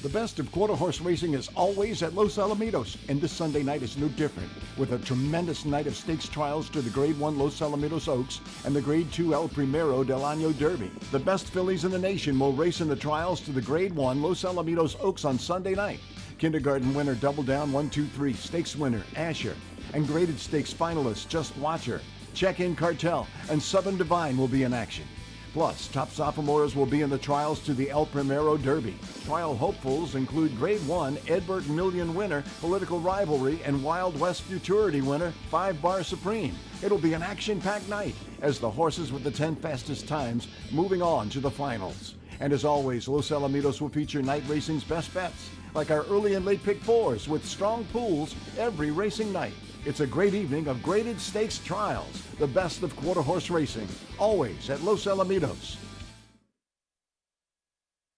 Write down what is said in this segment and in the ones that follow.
The best of quarter horse racing is always at Los Alamitos, and this Sunday night is no different, with a tremendous night of stakes trials to the Grade 1 Los Alamitos Oaks and the Grade 2 El Primero del Año Derby. The best fillies in the nation will race in the trials to the Grade 1 Los Alamitos Oaks on Sunday night. Kindergarten winner Double Down 1-2-3, stakes winner Asher, and graded stakes finalists Just Watcher, Check-In Cartel, and Southern Divine will be in action. Plus, top sophomores will be in the trials to the El Primero Derby. Trial hopefuls include Grade 1 Edbert Million winner Political Rivalry and Wild West Futurity winner 5 Bar Supreme. It'll be an action-packed night as the horses with the 10 fastest times moving on to the finals. And as always, Los Alamitos will feature night racing's best bets, like our early and late pick fours with strong pools every racing night. It's a great evening of graded stakes trials, the best of quarter horse racing, always at Los Alamitos.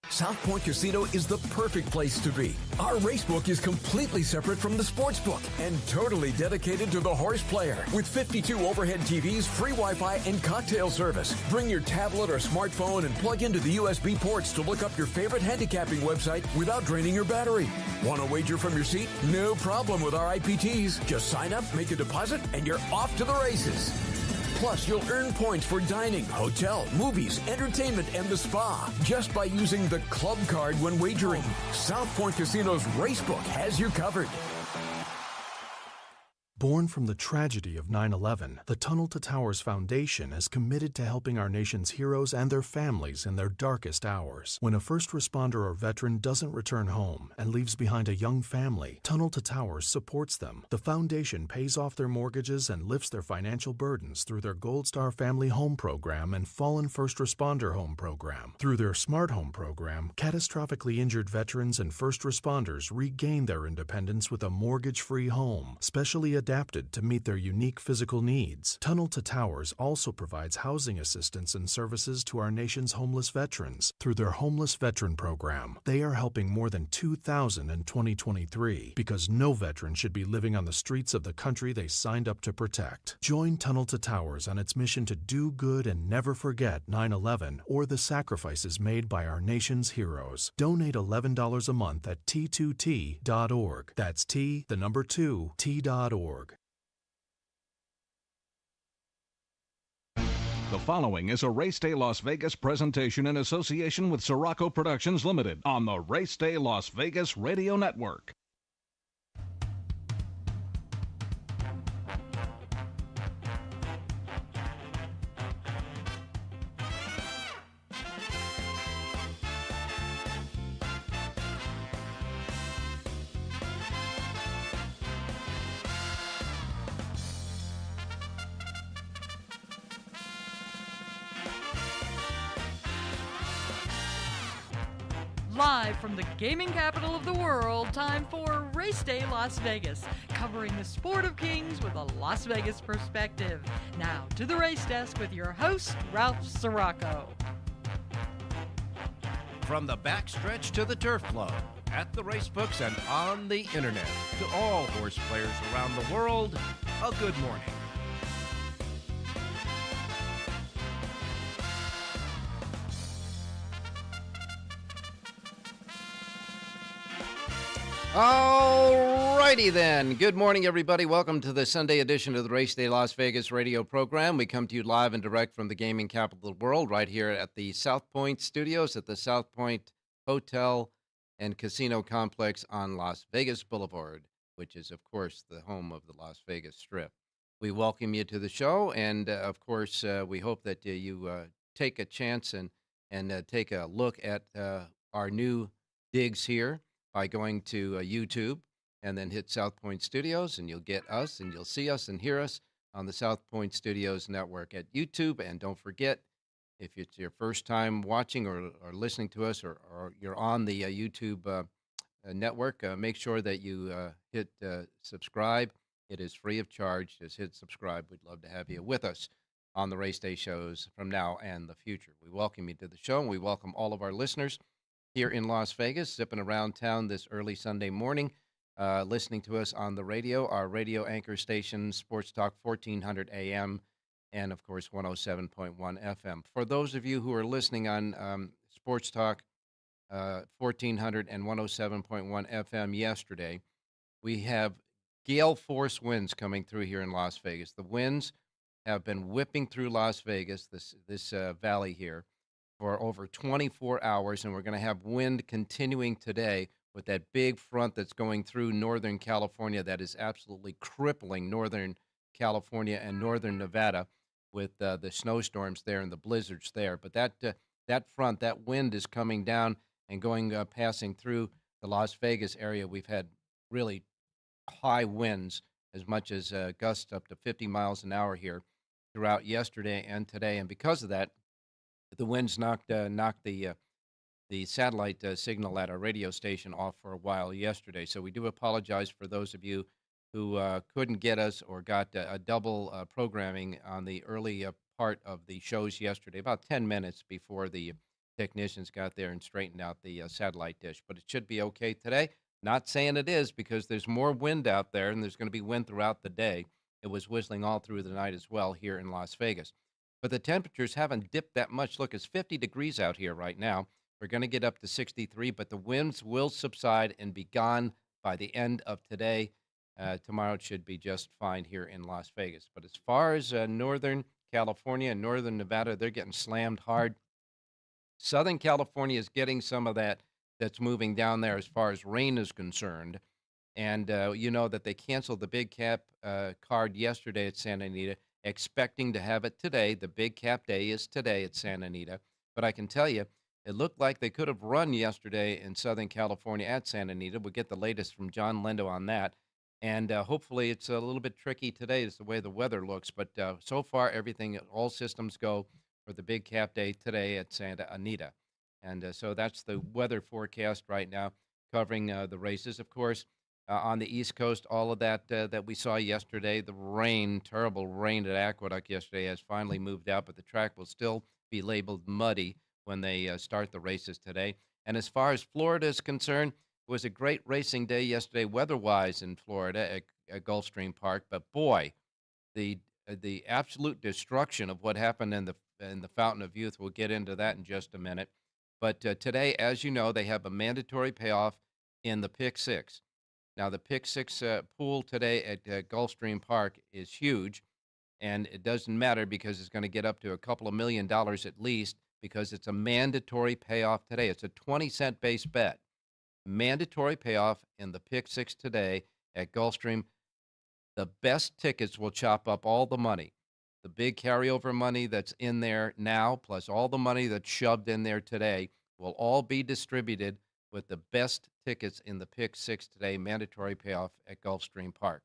South Point Casino is the perfect place to be. Our racebook is completely separate from the sportsbook and totally dedicated to the horse player. With 52 overhead TVs, free Wi-Fi, and cocktail service. Bring your tablet or smartphone and plug into the USB ports to look up your favorite handicapping website without draining your battery. Want to wager from your seat? No problem with our IPTs. Just sign up, make a deposit, and you're off to the races. Plus, you'll earn points for dining, hotel, movies, entertainment, and the spa just by using the club card when wagering. South Point Casino's Racebook has you covered. Born from the tragedy of 9/11, the Tunnel to Towers Foundation is committed to helping our nation's heroes and their families in their darkest hours. When a first responder or veteran doesn't return home and leaves behind a young family, Tunnel to Towers supports them. The foundation pays off their mortgages and lifts their financial burdens through their Gold Star Family Home Program and Fallen First Responder Home Program. Through their Smart Home Program, catastrophically injured veterans and first responders regain their independence with a mortgage-free home, specially adapted to meet their unique physical needs. Tunnel to Towers also provides housing assistance and services to our nation's homeless veterans through their Homeless Veteran Program. They are helping more than 2,000 in 2023 because no veteran should be living on the streets of the country they signed up to protect. Join Tunnel to Towers on its mission to do good and never forget 9/11 or the sacrifices made by our nation's heroes. Donate $11 a month at T2T.org. That's T2T.org. The following is a Race Day Las Vegas presentation in association with Siraco Productions Limited on the Race Day Las Vegas Radio Network. Live from the gaming capital of the world, time for Race Day Las Vegas, covering the sport of kings with a Las Vegas perspective. Now to the race desk with your host, Ralph Siraco. From the backstretch to the turf club, at the racebooks and on the internet, to all horse players around the world, a good morning. All righty then. Good morning, everybody. Welcome to the Sunday edition of the Race Day Las Vegas radio program. We come to you live and direct from the gaming capital of the world right here at the South Point Studios at the South Point Hotel and Casino Complex on Las Vegas Boulevard, which is, of course, the home of the Las Vegas Strip. We welcome you to the show, and, of course, we hope that you take a chance and take a look at our new digs here by going to YouTube and then hit South Point Studios, and you'll get us, and you'll see us and hear us on the South Point Studios network at YouTube. And don't forget, if it's your first time watching or listening to us, or you're on the YouTube network, make sure that you hit subscribe. It is free of charge. Just hit subscribe. We'd love to have you with us on the Race Day shows from now and the future. We welcome you to the show, and we welcome all of our listeners here in Las Vegas, zipping around town this early Sunday morning, listening to us on the radio, our radio anchor station, Sports Talk 1400 AM, and, of course, 107.1 FM. For those of you who are listening on Sports Talk 1400 and 107.1 FM yesterday. We have gale force winds coming through here in Las Vegas. The winds have been whipping through Las Vegas, this valley here, for over 24 hours, and we're going to have wind continuing today with that big front that's going through Northern California that is absolutely crippling Northern California and Northern Nevada with the snowstorms there and the blizzards there. But that front, that wind is coming down and going passing through the Las Vegas area. We've had really high winds, as much as gusts up to 50 miles an hour here throughout yesterday and today. And because of that, the winds knocked the satellite signal at our radio station off for a while yesterday. So we do apologize for those of you who couldn't get us or got a double programming on the early part of the shows yesterday, about 10 minutes before the technicians got there and straightened out the satellite dish. But it should be okay today. Not saying it is, because there's more wind out there, and there's going to be wind throughout the day. It was whistling all through the night as well here in Las Vegas. But the temperatures haven't dipped that much. Look, it's 50 degrees out here right now. We're going to get up to 63, but the winds will subside and be gone by the end of today. Tomorrow it should be just fine here in Las Vegas. But as far as Northern California and Northern Nevada, they're getting slammed hard. Southern California is getting some of that's moving down there as far as rain is concerned. And you know that they canceled the Big Cap card yesterday at Santa Anita, expecting to have it today. The Big Cap Day is today at Santa Anita. But I can tell you, it looked like they could have run yesterday in Southern California at Santa Anita. We'll get the latest from John Lindo on that. And hopefully it's a little bit tricky today is the way the weather looks. But so far, everything, all systems go for the Big Cap Day today at Santa Anita. And so that's the weather forecast right now, covering the races. Of course, on the East Coast, all of that that we saw yesterday, the rain, terrible rain at Aqueduct yesterday, has finally moved out, but the track will still be labeled muddy when they start the races today. And as far as Florida is concerned, it was a great racing day yesterday, weather-wise in Florida at Gulfstream Park. But boy, the absolute destruction of what happened in the Fountain of Youth. We'll get into that in just a minute. But today, as you know, they have a mandatory payoff in the Pick Six. Now, the Pick Six pool today at Gulfstream Park is huge, and it doesn't matter because it's going to get up to a couple of $1 million at least, because it's a mandatory payoff today. It's a 20-cent base bet. Mandatory payoff in the Pick Six today at Gulfstream. The best tickets will chop up all the money. The big carryover money that's in there now, plus all the money that's shoved in there today, will all be distributed with the best tickets in the Pick Six today, mandatory payoff at Gulfstream Park.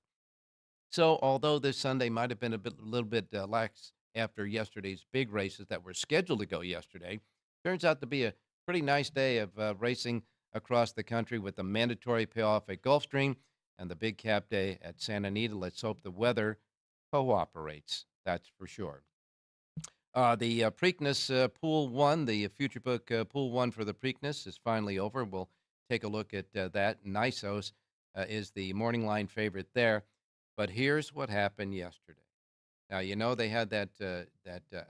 So although this Sunday might have been a little bit lax after yesterday's big races that were scheduled to go yesterday, turns out to be a pretty nice day of racing across the country with the mandatory payoff at Gulfstream and the Big Cap Day at Santa Anita. Let's hope the weather cooperates. That's for sure. The Preakness Pool 1, the Future Book Pool 1 for the Preakness is finally over. We'll take a look at that. Nisos is the morning line favorite there. But here's what happened yesterday. Now, you know they had that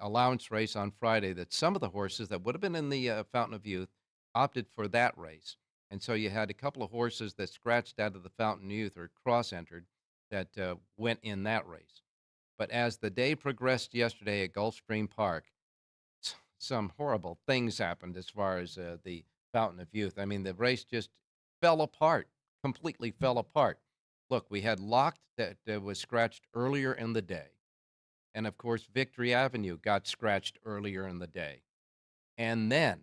allowance race on Friday that some of the horses that would have been in the Fountain of Youth opted for that race. And so you had a couple of horses that scratched out of the Fountain of Youth or cross-entered that went in that race. But as the day progressed yesterday at Gulfstream Park, some horrible things happened as far as the Fountain of Youth. I mean, the race just fell apart, completely fell apart. Look, we had Locked that was scratched earlier in the day. And, of course, Victory Avenue got scratched earlier in the day. And then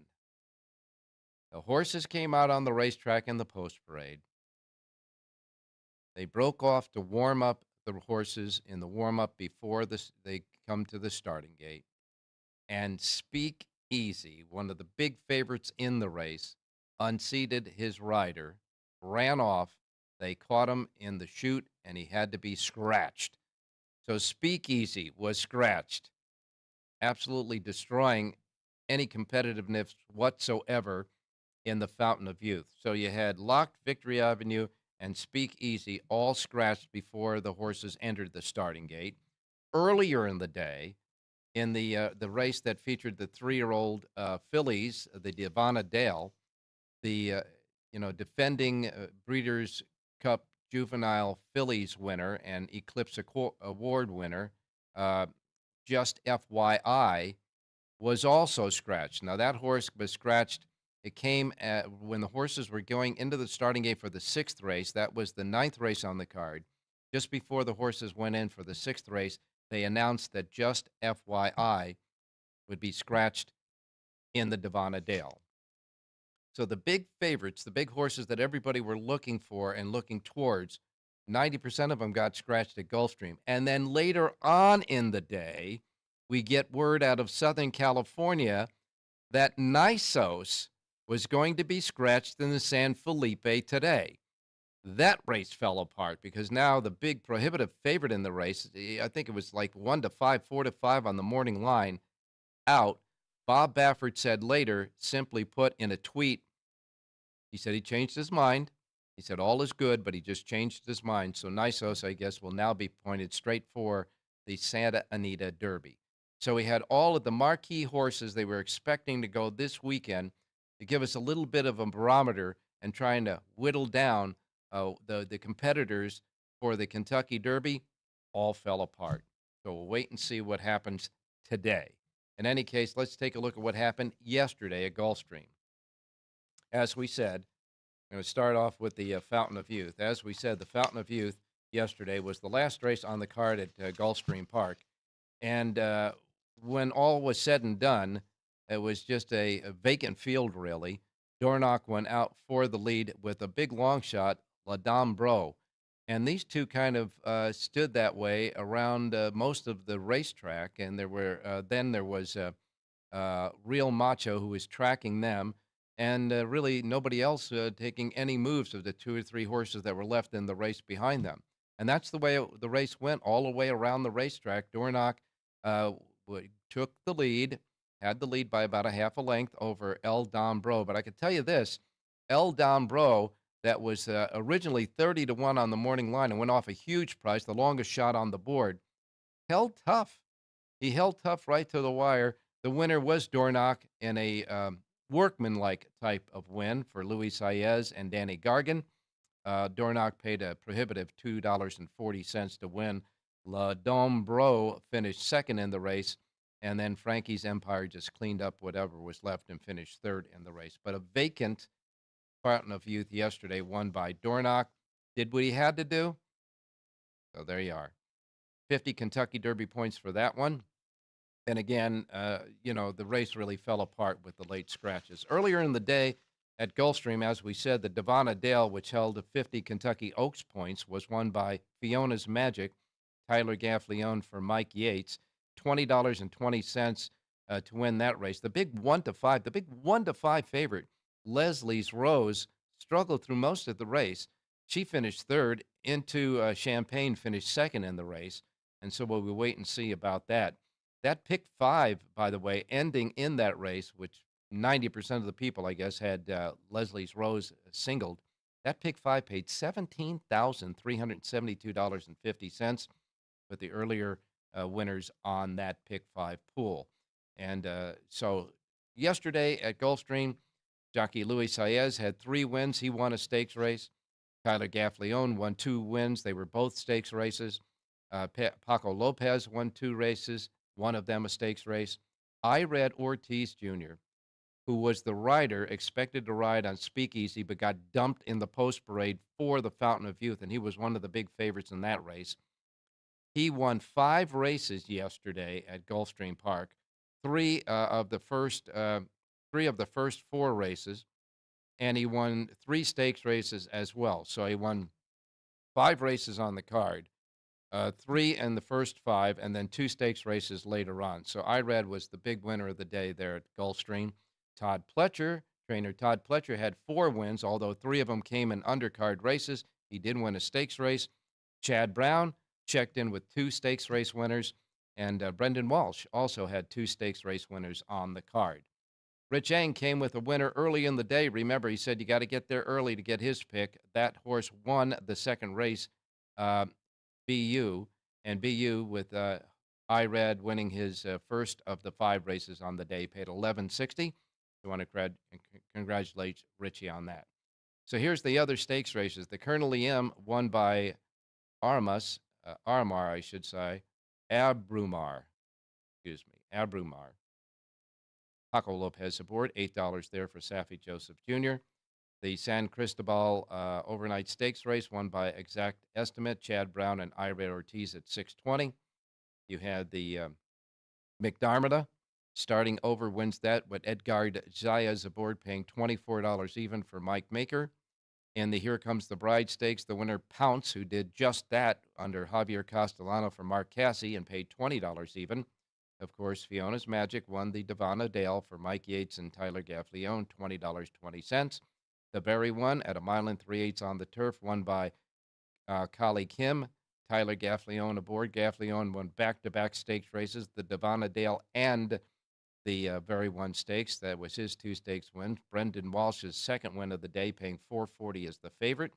the horses came out on the racetrack in the post parade. They broke off to warm up the horses in the warm-up before they come to the starting gate. And Speak Easy, one of the big favorites in the race, unseated his rider, ran off. They caught him in the chute, and he had to be scratched. So Speak Easy was scratched, absolutely destroying any competitiveness whatsoever in the Fountain of Youth. So you had Locked, Victory Avenue, and Speak Easy all scratched before the horses entered the starting gate. Earlier in the day, in the race that featured the 3-year-old fillies, the Divana Dale, the defending Breeders' Cup Juvenile Fillies winner and Eclipse Award winner, uh, Just FYI, was also scratched. Now, that horse was scratched. It came when the horses were going into the starting gate for the sixth race. That was the ninth race on the card. Just before the horses went in for the sixth race, they announced that Just FYI would be scratched in the Devana Dale. So the big favorites, the big horses that everybody were looking for and looking towards, 90% of them got scratched at Gulfstream. And then later on in the day, we get word out of Southern California that Nisos was going to be scratched in the San Felipe today. That race fell apart because now the big prohibitive favorite in the race, I think it was like 1-5, 4-5 on the morning line, out. Bob Baffert said later, simply put in a tweet, he said he changed his mind. He said all is good, but he just changed his mind. So Nisos, I guess, will now be pointed straight for the Santa Anita Derby. So we had all of the marquee horses they were expecting to go this weekend to give us a little bit of a barometer and trying to whittle down the competitors for the Kentucky Derby. All fell apart. So we'll wait and see what happens today. In any case, let's take a look at what happened yesterday at Gulfstream. As we said, I'm going to start off with the Fountain of Youth. As we said, the Fountain of Youth yesterday was the last race on the card at Gulfstream Park. And when all was said and done, it was just a vacant field, really. Dornoch went out for the lead with a big long shot, La Dame Bro. And these two kind of stood that way around most of the racetrack. And there was Real Macho, who was tracking them. And really nobody else taking any moves of the two or three horses that were left in the race behind them. And that's the way the race went all the way around the racetrack. Dornoch took the lead, had the lead by about a half a length over El Dombro. But I can tell you this, El Dombro, that was originally 30-1 on the morning line and went off a huge price, the longest shot on the board, held tough. He held tough right to the wire. The winner was Dornoch in a workmanlike type of win for Luis Saez and Danny Gargan. Dornoch paid a prohibitive $2.40 to win. La Dame Bro finished second in the race, and then Frankie's Empire just cleaned up whatever was left and finished third in the race. But a vacant Fountain of Youth yesterday, won by Dornoch. Did what he had to do. So there you are. 50 Kentucky Derby points for that one. And again, the race really fell apart with the late scratches. Earlier in the day at Gulfstream, as we said, the Devana Dale, which held 50 Kentucky Oaks points, was won by Fiona's Magic, Tyler Gaffleone for Mike Yates, $20.20 to win that race. The big 1-5 favorite, Leslie's Rose, struggled through most of the race. She finished third. Into Champagne finished second in the race. And so we'll wait and see about that. That pick 5, by the way, ending in that race, which 90% of the people, I guess, had Leslie's Rose singled. That pick 5 paid $17,372.50 with the earlier winners on that pick 5 pool. And so yesterday at Gulfstream, jockey Luis Saez had 3 wins. He won a stakes race. Tyler Gaffleone won 2 wins. They were both stakes races. Paco Lopez won 2 races, one of them a stakes race. Irad Ortiz Jr., who was the rider expected to ride on Speakeasy but got dumped in the post parade for the Fountain of Youth, and he was one of the big favorites in that race. He won 5 races yesterday at Gulfstream Park, 3 of the first 4 races, and he won 3 stakes races as well. So he won 5 races on the card. 3 in the first 5, and then 2 stakes races later on. So Irad was the big winner of the day there at Gulfstream. Trainer Todd Pletcher had 4 wins, although 3 of them came in undercard races. He did win a stakes race. Chad Brown checked in with 2 stakes race winners, and Brendan Walsh also had 2 stakes race winners on the card. Rich Shang came with a winner early in the day. Remember, he said you got to get there early to get his pick. That horse won the second race. BU, and BU with Irad winning his first of the 5 races on the day, paid $11.60. I want to congratulate Richie on that. So here's the other stakes races. The Colonel EM won by Aramar, I should say, Abrumar. Paco Lopez aboard, $8 there for Safi Joseph Jr. The San Cristobal overnight stakes race won by Exact Estimate, Chad Brown and Ira Ortiz at 620. You had the McDarmida starting over wins that with Edgard Zayas aboard, paying $24 even for Mike Maker. In the Here Comes the Bride Stakes, the winner Pounce, who did just that under Javier Castellano for Mark Cassie and paid $20 even. Of course, Fiona's Magic won the Devana Dale for Mike Yates and Tyler Gaffleone, $20.20. The Berry one at a mile and 3/8 on the turf, won by Kali Kim. Tyler Gaffleone aboard. Gaffleone won back-to-back stakes races, the Devana Dale and the Berry One Stakes. That was his 2 stakes wins. Brendan Walsh's second win of the day, paying $4.40 as the favorite.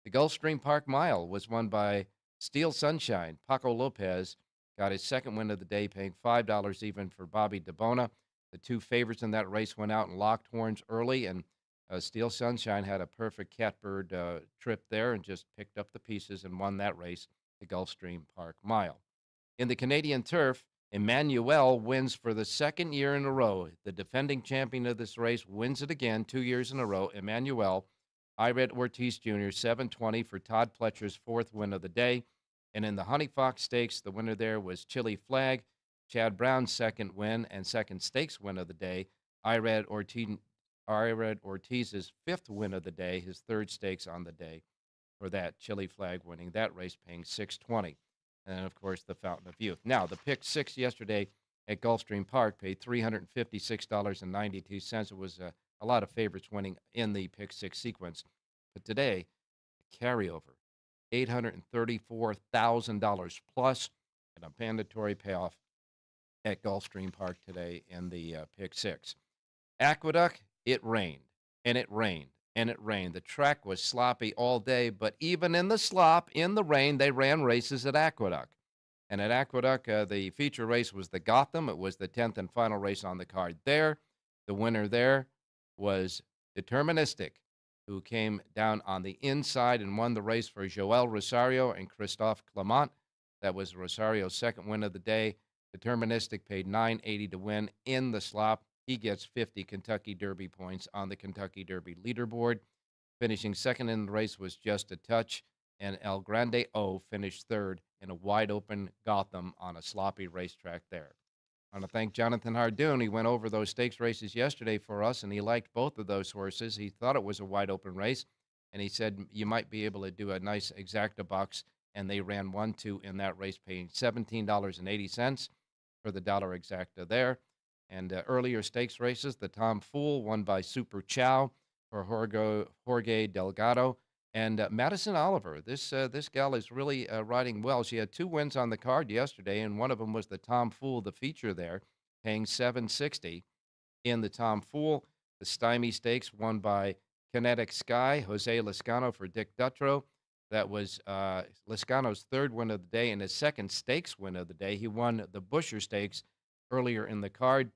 The Gulfstream Park Mile was won by Steel Sunshine. Paco Lopez got his second win of the day, paying $5 even for Bobby DeBona. The 2 favorites in that race went out and locked horns early, and Steel Sunshine had a perfect catbird trip there and just picked up the pieces and won that race, the Gulfstream Park Mile. In the Canadian Turf, Emmanuel wins for the second year in a row. The defending champion of this race wins it again 2 years in a row. Emmanuel, Ired Ortiz Jr., $7.20 for Todd Pletcher's 4th win of the day. And in the Honey Fox Stakes, the winner there was Chili Flag. Chad Brown's second win and second stakes win of the day. Ired Ortiz's 5th win of the day, his 3rd stakes on the day for that. Chili Flag winning that race, paying $6.20. And, of course, the Fountain of Youth. Now, the pick 6 yesterday at Gulfstream Park paid $356.92. It was a lot of favorites winning in the pick 6 sequence. But today, carryover, $834,000 plus, and a mandatory payoff at Gulfstream Park today in the pick 6. Aqueduct, it rained, and it rained, and it rained. The track was sloppy all day, but even in the slop, in the rain, they ran races at Aqueduct. And at Aqueduct, the feature race was the Gotham. It was the 10th and final race on the card there. The winner there was Deterministic, who came down on the inside and won the race for Joel Rosario and Christophe Clement. That was Rosario's second win of the day. Deterministic paid $9.80 to win in the slop. He gets 50 Kentucky Derby points on the Kentucky Derby leaderboard. Finishing second in the race was Just a Touch, and El Grande O finished 3rd in a wide-open Gotham on a sloppy racetrack there. I want to thank Jonathan Hardon. He went over those stakes races yesterday for us, and he liked both of those horses. He thought it was a wide-open race, and he said you might be able to do a nice exacta box, and they ran 1-2 in that race, paying $17.80 for the dollar exacta there. And earlier stakes races, the Tom Fool won by Super Chow for Jorge Delgado. And Madison Oliver, this gal is really riding well. She had 2 wins on the card yesterday, and one of them was the Tom Fool, the feature there, paying $7.60 in the Tom Fool. The Stymie Stakes won by Kinetic Sky, Jose Lescano for Dick Dutrow. That was Lescano's 3rd win of the day and his 2nd stakes win of the day. He won the Busher Stakes earlier in the card.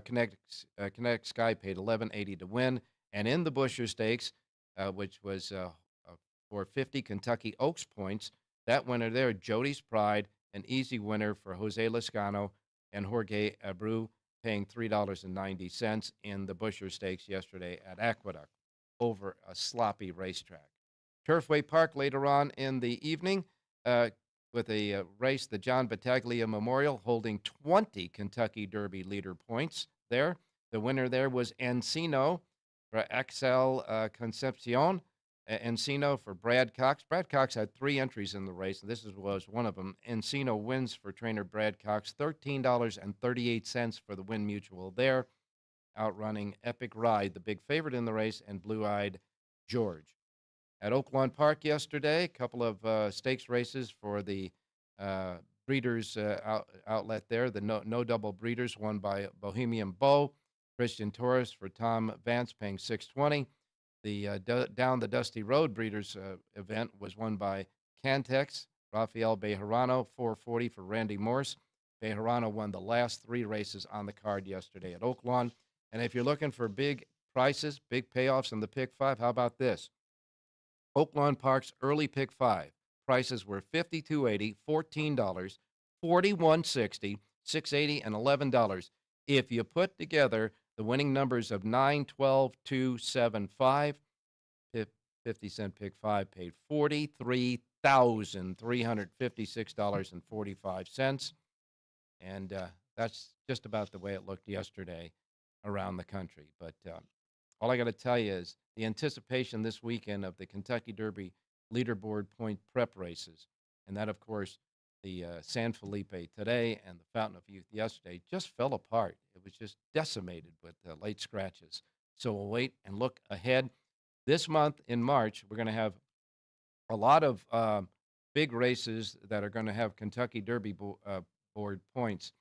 Kinetic Sky paid $11.80 to win. And in the Busher Stakes, which was for 50 Kentucky Oaks points, that winner there, Jody's Pride, an easy winner for Jose Lescano and Jorge Abreu, paying $3.90 in the Busher Stakes yesterday at Aqueduct over a sloppy racetrack. Turfway Park later on in the evening with a race, the John Battaglia Memorial, holding 20 Kentucky Derby leader points there. The winner there was Encino for Axel Concepcion. Encino for Brad Cox. Brad Cox had 3 entries in the race, and this was one of them. Encino wins for trainer Brad Cox, $13.38 for the Win Mutual there, outrunning Epic Ride, the big favorite in the race, and Blue Eyed George. At Oaklawn Park yesterday, a couple of stakes races for the breeders outlet there. The no double breeders won by Bohemian Bow. Christian Torres for Tom Vance, paying $6.20. The Down the Dusty Road breeders event was won by Cantex, Rafael Bejarano, $4.40 for Randy Morse. Bejarano won the last 3 races on the card yesterday at Oaklawn. And if you're looking for big prices, big payoffs in the Pick 5, how about this? Oaklawn Park's early Pick 5. Prices were $52.80, $14, $41.60, $6.80, and $11. If you put together the winning numbers of 9, 12, 2, 7, 5, 50-cent Pick 5 paid $43,356.45. And that's just about the way it looked yesterday around the country. But all I got to tell you is the anticipation this weekend of the Kentucky Derby leaderboard point prep races, and that, of course, the San Felipe today and the Fountain of Youth yesterday just fell apart. It was just decimated with late scratches. So we'll wait and look ahead. This month in March, we're going to have a lot of big races that are going to have Kentucky Derby board points.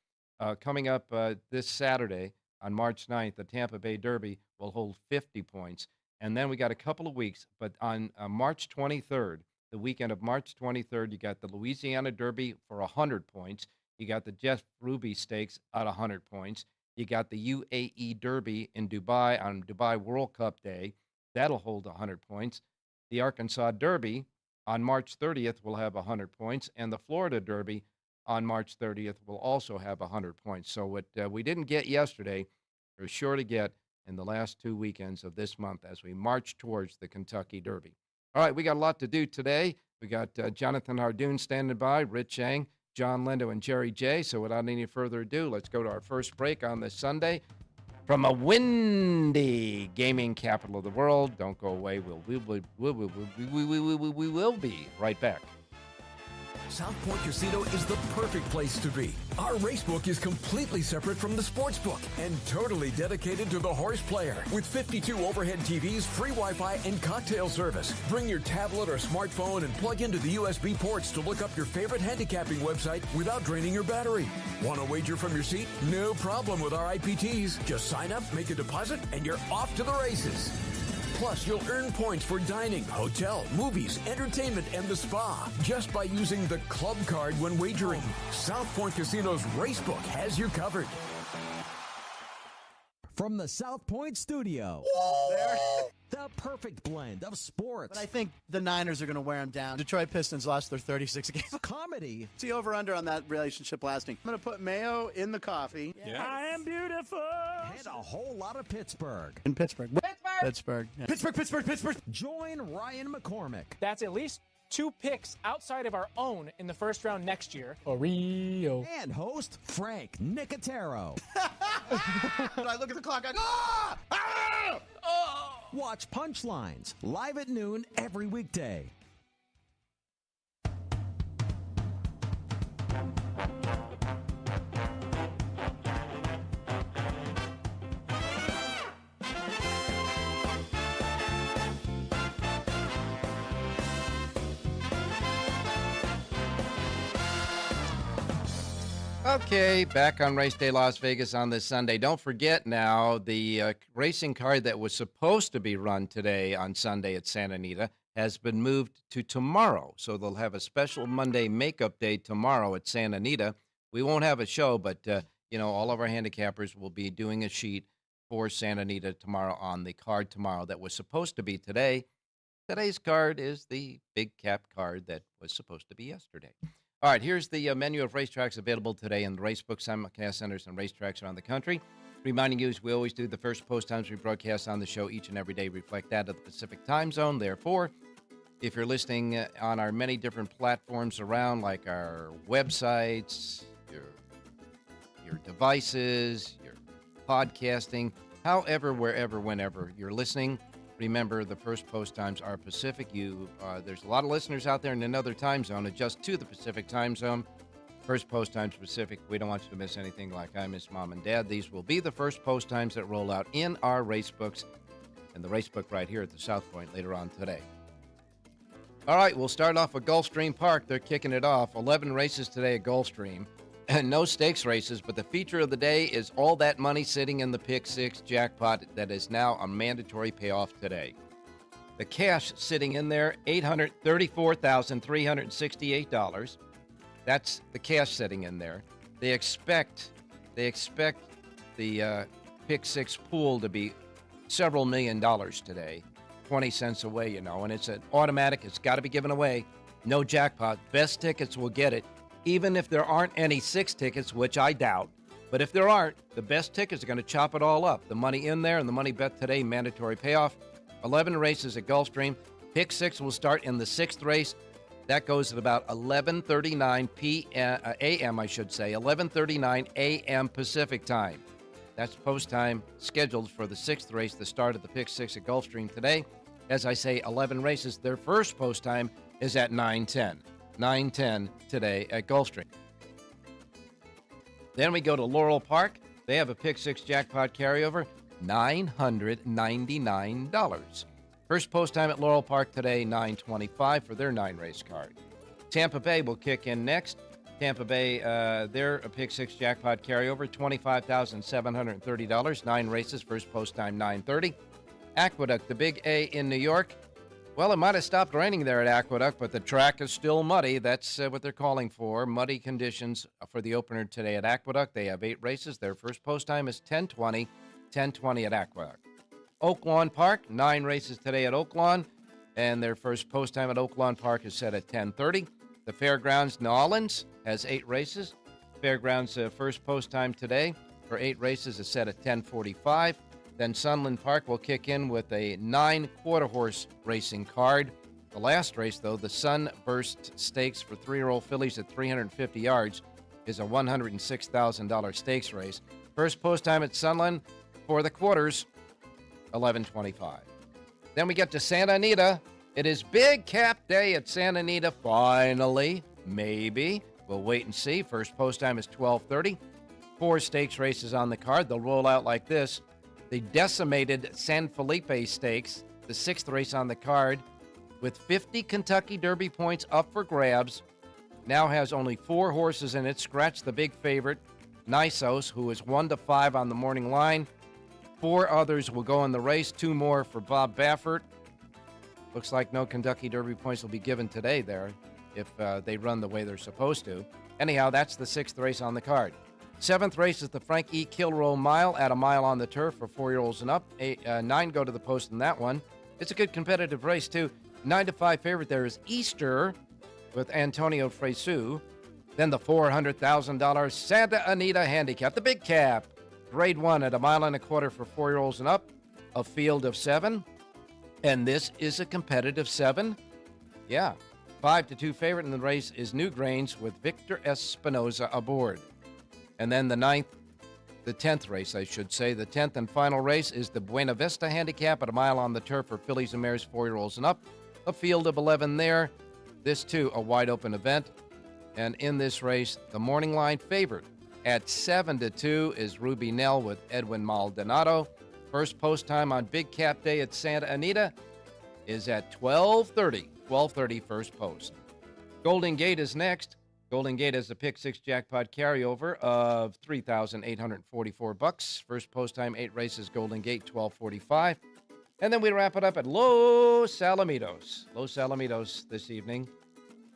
Coming up this Saturday on March 9th, the Tampa Bay Derby will hold 50 points. And then we got a couple of weeks, but on March 23rd, the weekend of March 23rd, you got the Louisiana Derby for 100 points. You got the Jeff Ruby Stakes at 100 points. You got the UAE Derby in Dubai on Dubai World Cup Day. That'll hold 100 points. The Arkansas Derby on March 30th will have 100 points. And the Florida Derby on March 30th will also have 100 points. So what we didn't get yesterday, we're sure to get in the last 2 weekends of this month as we march towards the Kentucky Derby. All right, we got a lot to do today. We got Jonathan Hardon standing by, Rich Shang, John Lindo, and Jerry J. So without any further ado, let's go to our first break on this Sunday from a windy gaming capital of the world. Don't go away. We will be right back. South Point Casino is the perfect place to be. Our racebook is completely separate from the sportsbook and totally dedicated to the horse player. With 52 overhead TVs, free Wi-Fi, and cocktail service. Bring your tablet or smartphone and plug into the USB ports to look up your favorite handicapping website without draining your battery. Want to wager from your seat? No problem with our IPTs. Just sign up, make a deposit, and you're off to the races. Plus, you'll earn points for dining, hotel, movies, entertainment, and the spa just by using the club card when wagering. South Point Casino's Racebook has you covered. From the South Point studio, the perfect blend of sports. But I think the Niners are going to wear them down. Detroit Pistons lost their 36 games. Comedy. See over-under on that relationship lasting. I'm going to put mayo in the coffee. Yeah. I am beautiful. And a whole lot of Pittsburgh. In Pittsburgh. Pittsburgh. Yeah. Pittsburgh. Join Ryan McCormick. That's at least 2 picks outside of our own in the first round next year. Oreo. And host Frank Nicotero. I look at the clock. Watch Punchlines live at noon every weekday. Okay, back on Race Day Las Vegas on this Sunday. Don't forget now, the racing card that was supposed to be run today on Sunday at Santa Anita has been moved to tomorrow. So they'll have a special Monday makeup day tomorrow at Santa Anita. We won't have a show, but, all of our handicappers will be doing a sheet for Santa Anita tomorrow on the card tomorrow that was supposed to be today. Today's card is the Big Cap card that was supposed to be yesterday. All right, here's the menu of racetracks available today in the Racebook simulcast centers and racetracks around the country. Reminding you, as we always do, the first post times we broadcast on the show each and every day reflect that of the Pacific time zone. Therefore, if you're listening on our many different platforms around, like our websites, your devices, your podcasting, however, wherever, whenever you're listening, remember, the first post times are Pacific. There's a lot of listeners out there in another time zone. Adjust to the Pacific time zone. First post times Pacific. We don't want you to miss anything like I miss Mom and Dad. These will be the first post times that roll out in our race books and the race book right here at the South Point later on today. All right, we'll start off with Gulfstream Park. They're kicking it off. 11 races today at Gulfstream. No stakes races, but the feature of the day is all that money sitting in the Pick 6 jackpot that is now a mandatory payoff today. The cash sitting in there, $834,368. That's the cash sitting in there. They expect the pick six pool to be several $1 million today. 20 cents away, and it's an automatic. It's got to be given away. No jackpot. Best tickets will get it, even if there aren't any 6 tickets, which I doubt. But if there aren't, the best tickets are going to chop it all up. The money in there and the money bet today, mandatory payoff. 11 races at Gulfstream. Pick six will start in the 6th race. That goes at about 11:39 a.m., 11:39 a.m. Pacific time. That's post time scheduled for the 6th race, the start of the Pick Six at Gulfstream today. As I say, 11 races. Their first post time is at 9:10. 9:10 today at Gulfstream. Then we go to Laurel Park. They have a Pick Six jackpot carryover, $999. First post time at Laurel Park today, 9:25 for their 9-race card. Tampa Bay will kick in next. Tampa Bay, they're a Pick Six jackpot carryover, $25,730. 9 races, first post time 9:30. Aqueduct, the Big A in New York. Well, it might have stopped raining there at Aqueduct, but the track is still muddy. That's what they're calling for. Muddy conditions for the opener today at Aqueduct. They have 8 races. Their first post time is 10:20. 10:20 at Aqueduct. Oaklawn Park, 9 races today at Oaklawn, and their first post time at Oaklawn Park is set at 10:30. The Fairgrounds, New Orleans, has 8 races. Fairgrounds' first post time today for 8 races is set at 10:45. Then Sunland Park will kick in with a 9 quarter-horse racing card. The last race, though, the Sunburst Stakes for 3-year-old fillies at 350 yards, is a $106,000 stakes race. First post time at Sunland for the quarters, 11:25. Then we get to Santa Anita. It is Big Cap Day at Santa Anita. Finally, maybe. We'll wait and see. First post time is 12:30. 4 stakes races on the card. They'll roll out like this. The decimated San Felipe Stakes, the 6th race on the card, with 50 Kentucky Derby points up for grabs, now has only 4 horses in it. Scratch the big favorite, Nisos, who is 1-5 on the morning line. 4 others will go in the race. 2 more for Bob Baffert. Looks like no Kentucky Derby points will be given today there if they run the way they're supposed to. Anyhow, that's the 6th race on the card. 7th race is the Frank E. Kilroe Mile at a mile on the turf for 4-year-olds and up. 9 go to the post in that one. It's a good competitive race, too. 9-5 favorite there is Easter with Antonio Fresu. Then the $400,000 Santa Anita Handicap, the Big Cap. Grade 1 at a mile and a quarter for 4-year-olds and up. A field of 7. And this is a competitive 7. Yeah. 5-2 favorite in the race is Newgrange with Victor Espinoza aboard. And then the 10th race, I should say. The 10th and final race is the Buena Vista Handicap at a mile on the turf for fillies and mares, 4-year-olds and up. A field of 11 there. This, too, a wide-open event. And in this race, the morning line favorite at 7-2 is Ruby Nell with Edwin Maldonado. First post time on Big Cap Day at Santa Anita is at 12:30. 12:30 first post. Golden Gate is next. Golden Gate has a Pick Six jackpot carryover of $3,844. First post time, 8 races, Golden Gate, 12:45. And then we wrap it up at Los Alamitos. Los Alamitos this evening.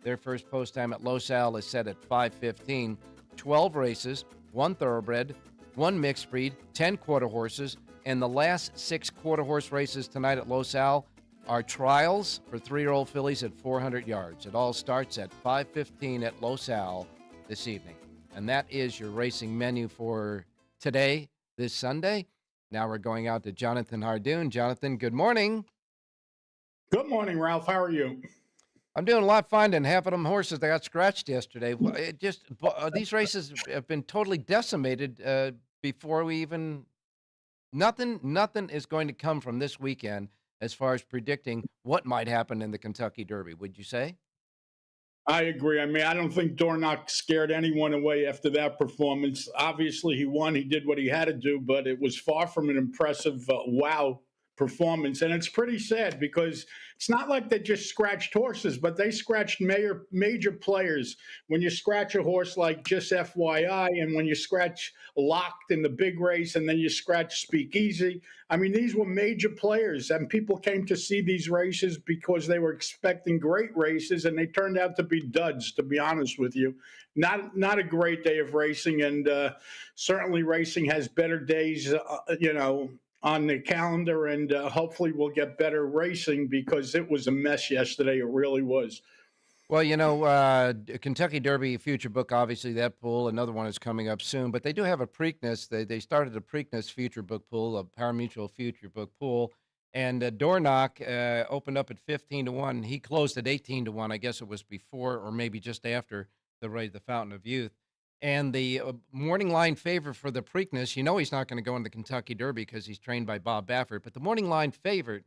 Their first post time at Los Al is set at 5:15. 12 races, 1 thoroughbred, 1 mixed breed, 10 quarter horses, and the last 6 quarter horse races tonight at Los Al are trials for 3-year-old fillies at 400 yards. It all starts at 5:15 at Los Al this evening. And that is your racing menu for today, this Sunday. Now we're going out to Jonathan Hardon. Jonathan, good morning. Good morning, Ralph. How are you? I'm doing a lot fine, and half of them horses that got scratched yesterday. These races have been totally decimated before we even... Nothing is going to come from this weekend as far as predicting what might happen in the Kentucky Derby, would you say? I agree. I mean, I don't think Dornock scared anyone away after that performance. Obviously, he won. He did what he had to do, but it was far from an impressive wow performance. And it's pretty sad because it's not like they just scratched horses, but they scratched major players. When you scratch a horse like Just FYI, and when you scratch Locked in the big race, and then you scratch Speakeasy. I mean, these were major players, and people came to see these races because they were expecting great races, and they turned out to be duds, to be honest with you. Not a great day of racing, and certainly racing has better days, on the calendar, and hopefully we'll get better racing because it was a mess yesterday. It really was. Well, Kentucky Derby Future Book, obviously that pool. Another one is coming up soon, but they do have a Preakness. They started a Preakness Future Book pool, a Parimutuel Future Book pool, and Dornock opened up at 15-1. He closed at 18-1. I guess it was before or maybe just after the race, the Fountain of Youth. And the morning line favorite for the Preakness, he's not going to go in the Kentucky Derby because he's trained by Bob Baffert, but the morning line favorite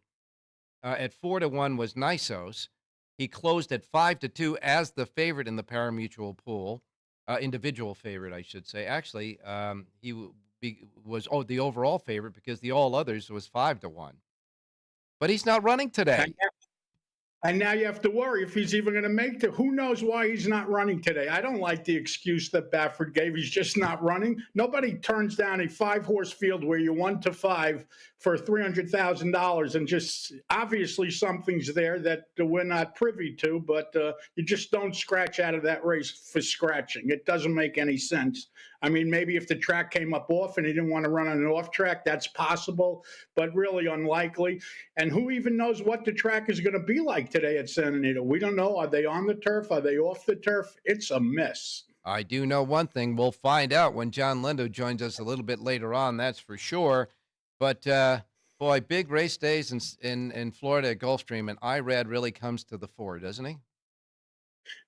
at 4-1 was Nisos. He closed at 5-2 as the favorite in the parimutuel pool, individual favorite, I should say. Actually, he was the overall favorite because the all others was 5-1. But he's not running today. And now you have to worry if he's even going to make it. Who knows why he's not running today? I don't like the excuse that Baffert gave. He's just not running. Nobody turns down a 5-horse field where you're 1-5 for $300,000, and just obviously something's there that we're not privy to. But you just don't scratch out of that race for scratching. It doesn't make any sense. I mean, maybe if the track came up off and he didn't want to run on an off track, that's possible, but really unlikely. And who even knows what the track is going to be like today at Santa Anita? We don't know. Are they on the turf? Are they off the turf? It's a mess. I do know one thing. We'll find out when John Lindo joins us a little bit later on, that's for sure. But, boy, big race days in Florida at Gulfstream, and Irad really comes to the fore, doesn't he?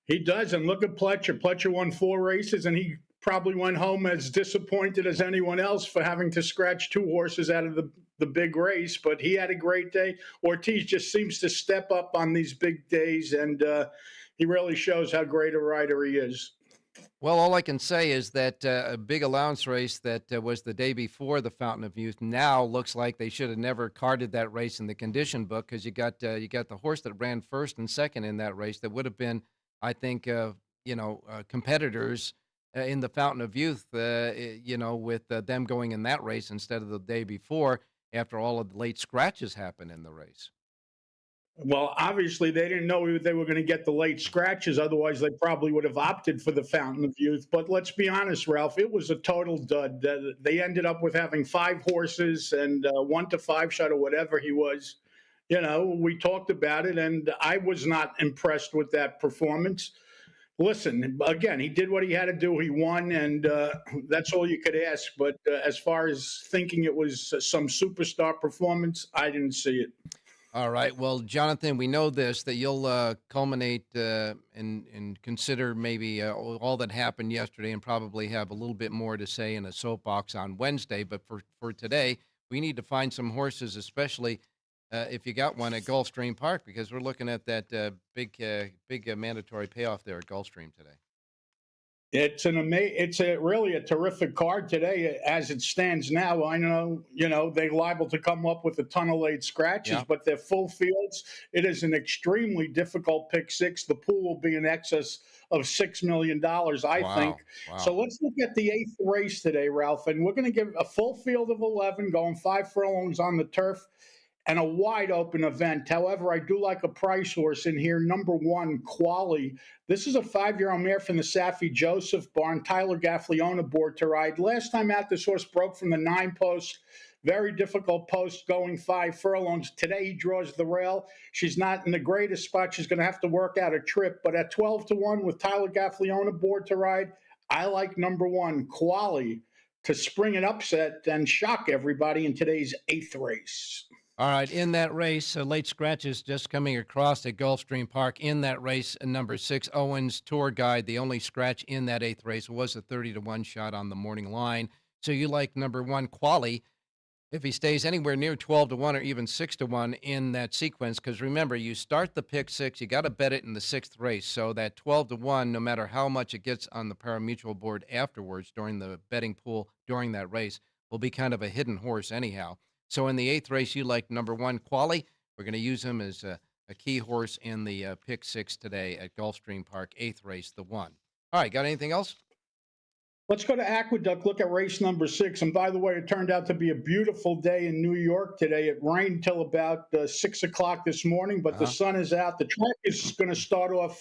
He does, and look at Pletcher. Pletcher won 4 races, and he probably went home as disappointed as anyone else for having to scratch 2 horses out of the big race, but he had a great day. Ortiz just seems to step up on these big days, and he really shows how great a rider he is. Well, all I can say is that a big allowance race that was the day before the Fountain of Youth now looks like they should have never carded that race in the condition book, because you got the horse that ran first and second in that race that would have been, I think, competitors in the Fountain of Youth, with them going in that race instead of the day before after all of the late scratches happened in the race. Well, obviously, they didn't know they were going to get the late scratches. Otherwise, they probably would have opted for the Fountain of Youth. But let's be honest, Ralph, it was a total dud. They ended up with having 5 horses and 1-5 shot or whatever he was. We talked about it, and I was not impressed with that performance. Listen, again, he did what he had to do. He won, and that's all you could ask. But as far as thinking it was some superstar performance, I didn't see it. All right. Well, Jonathan, we know that you'll culminate and consider maybe all that happened yesterday and probably have a little bit more to say in a soapbox on Wednesday. But for today, we need to find some horses, especially if you got one at Gulfstream Park, because we're looking at that big mandatory payoff there at Gulfstream today. It's really a terrific card today as it stands now. I know, they're liable to come up with a ton of late scratches, but they're full fields. It is an extremely difficult pick 6. The pool will be in excess of $6 million, I think. Wow. So let's look at the 8th race today, Ralph, and we're going to give a full field of 11 going 5 furlongs on the turf, and a wide open event. However, I do like a price horse in here, number 1, Quali. This is a 5-year-old mare from the Safi Joseph barn. Tyler Gaffleone aboard to ride. Last time out, this horse broke from the 9 post. Very difficult post going 5 furlongs. Today, he draws the rail. She's not in the greatest spot. She's going to have to work out a trip. But at 12-1 with Tyler Gaffleone aboard to ride, I like number 1, Quali, to spring an upset and shock everybody in today's 8th race. All right, in that race, late scratches just coming across at Gulfstream Park. In that race, number 6, Owens Tour Guide. The only scratch in that 8th race was a 30-1 shot on the morning line. So you like number 1, Quali, if he stays anywhere near 12-1 or even 6-1 in that sequence. Because remember, you start the pick 6, you got to bet it in the 6th race. So that 12-1, no matter how much it gets on the parimutuel board afterwards during the betting pool during that race, will be kind of a hidden horse anyhow. So in the 8th race, you like number 1, Quali. We're going to use him as a key horse in the pick 6 today at Gulfstream Park, 8th race, the 1. All right, got anything else? Let's go to Aqueduct, look at race number 6. And by the way, it turned out to be a beautiful day in New York today. It rained till about 6 o'clock this morning, but the sun is out. The track is going to start off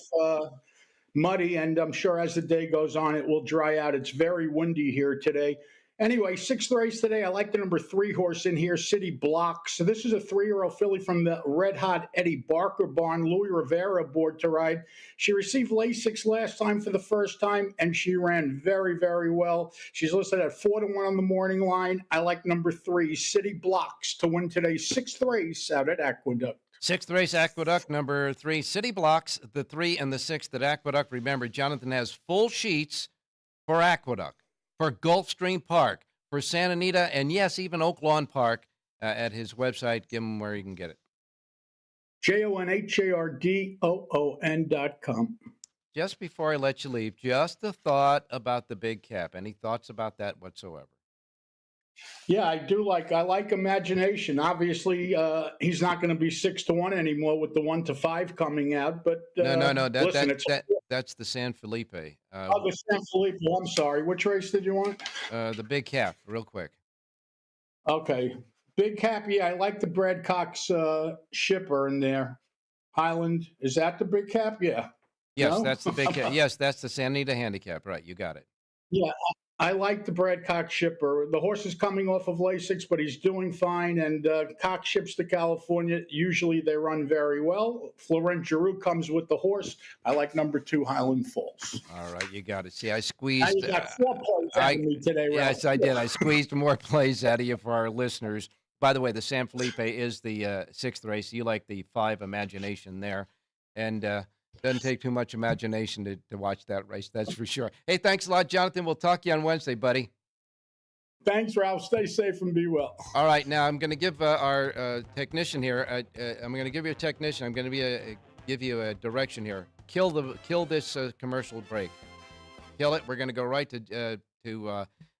muddy, and I'm sure as the day goes on, it will dry out. It's very windy here today. Anyway, 6th race today. I like the number 3 horse in here, City Blocks. So this is a 3-year-old filly from the Red Hot Eddie Barker barn. Louis Rivera aboard to ride. She received Lasix last time for the first time, and she ran very, very well. She's listed at 4-1 on the morning line. I like number 3, City Blocks, to win today's 6th race out at Aqueduct. 6th race, Aqueduct, number 3, City Blocks, the 3 and the 6th at Aqueduct. Remember, Jonathan has full sheets for Aqueduct, for Gulfstream Park, for Santa Anita, and yes, even Oak Lawn Park at his website. Give him where you can get it. JONHARDOON.com. Just before I let you leave, just a thought about the Big Cap. Any thoughts about that whatsoever? Yeah, I like Imagination. Obviously, he's not going to be 6-1 anymore with the 1-5 coming out. But no. That's the San Felipe. The San Felipe. I'm sorry. Which race did you want? The Big Cap, real quick. Okay, Big Cap. Yeah, I like the Brad Cox shipper in there. Highland, is that the Big Cap? Yeah. Yes, no? That's the Big Cap. Yes, that's the Santa Anita handicap. Right, you got it. Yeah. I like the Brad Cox shipper. The horse is coming off of Lasix, but he's doing fine. And Cox ships to California. Usually they run very well. Florent Giroux comes with the horse. I like number 2, Highland Falls. All right, you got it. See, I squeezed. You got 4 plays out of me today, Ralph. Yes, I did. I squeezed more plays out of you for our listeners. By the way, the San Felipe is the 6th race. You like the 5 Imagination there. And doesn't take too much imagination to watch that race, that's for sure. Hey, thanks a lot, Jonathan. We'll talk to you on Wednesday, buddy. Thanks, Ralph. Stay safe and be well. All right, now I'm going to give our technician here. I'm going to give you a technician. I'm going to give you a direction here. Kill this commercial break. Kill it. We're going to go right to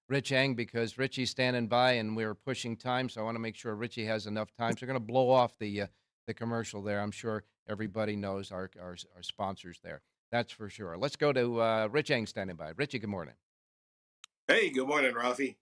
Rich Shang because Richie's standing by and we're pushing time. So I want to make sure Richie has enough time. So we're going to blow off the commercial there. I'm sure everybody knows our sponsors there. That's for sure. Let's go to Rich Shang standing by. Richie, good morning. Hey, good morning, Ralphie.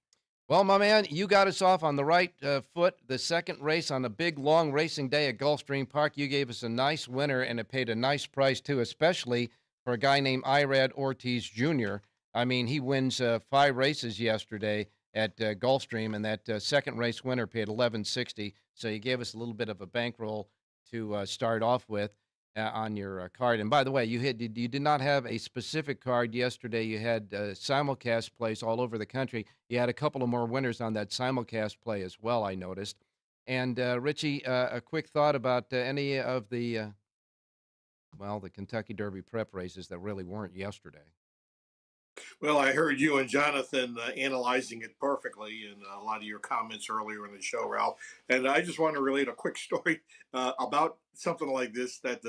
Well, my man, you got us off on the right foot. The second race on a big, long racing day at Gulfstream Park. You gave us a nice winner, and it paid a nice price, too, especially for a guy named Irad Ortiz Jr. I mean, he wins 5 races yesterday at Gulfstream, and that second race winner paid $11.60. So you gave us a little bit of a bankroll to start off with on your card. And by the way, you did not have a specific card yesterday. You had simulcast plays all over the country. You had a couple of more winners on that simulcast play as well, I noticed. And Richie, a quick thought about any of the Kentucky Derby prep races that really weren't yesterday. Well, I heard you and Jonathan analyzing it perfectly in a lot of your comments earlier in the show, Ralph. And I just want to relate a quick story about something like this. That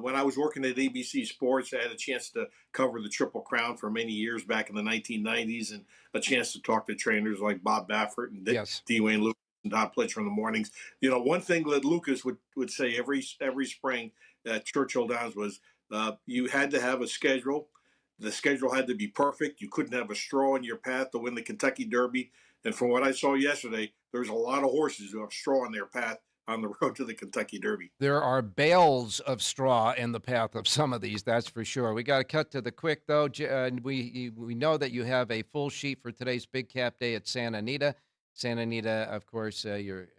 when I was working at ABC Sports, I had a chance to cover the Triple Crown for many years back in the 1990s, and a chance to talk to trainers like Bob Baffert and Dwayne Lucas and Don Plitcher in the mornings. One thing that Lucas would say every spring at Churchill Downs was you had to have a schedule. The schedule had to be perfect. You couldn't have a straw in your path to win the Kentucky Derby. And from what I saw yesterday, there's a lot of horses who have straw in their path on the road to the Kentucky Derby. There are bales of straw in the path of some of these, that's for sure. We got to cut to the quick, though. We know that you have a full sheet for today's Big Cap Day at Santa Anita. Santa Anita, of course, your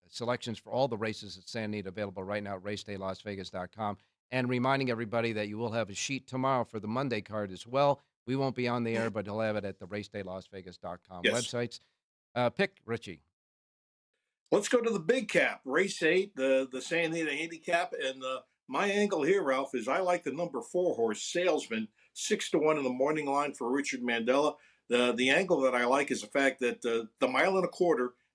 selections for all the races at Santa Anita available right now at racedaylasvegas.com. And reminding everybody that you will have a sheet tomorrow for the Monday card as well. We won't be on the air, but you'll have it at the racedaylasvegas.com websites. Pick, Richie. Let's go to the Big Cap, race 8, the Santa Anita handicap. And my angle here, Ralph, is I like the number 4 horse, Salesman, 6-1 in the morning line for Richard Mandela. The angle that I like is the fact that the 1.25 miles,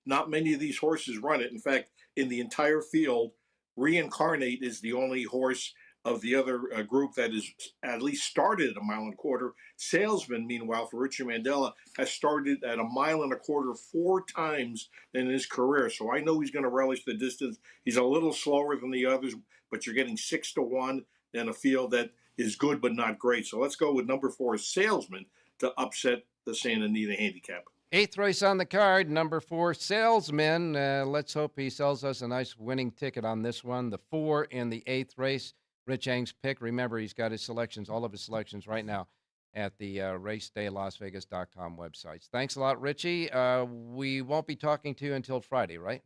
not many of these horses run it. In fact, in the entire field, Reincarnate is the only horse of the other group that is at least started at a mile and a quarter. Salesman, meanwhile, for Richie Mandela, has started at a mile and a quarter 4 times in his career. So I know he's going to relish the distance. He's a little slower than the others, but you're getting 6-1 in a field that is good but not great. So let's go with number 4, Salesman, to upset the Santa Anita handicap. 8th race on the card, number 4, Salesman. Let's hope he sells us a nice winning ticket on this one. The 4 in the 8th race, Rich Shang's pick. Remember, he's got his selections, all of his selections right now at the racedaylasvegas.com websites. Thanks a lot, Richie. We won't be talking to you until Friday, right?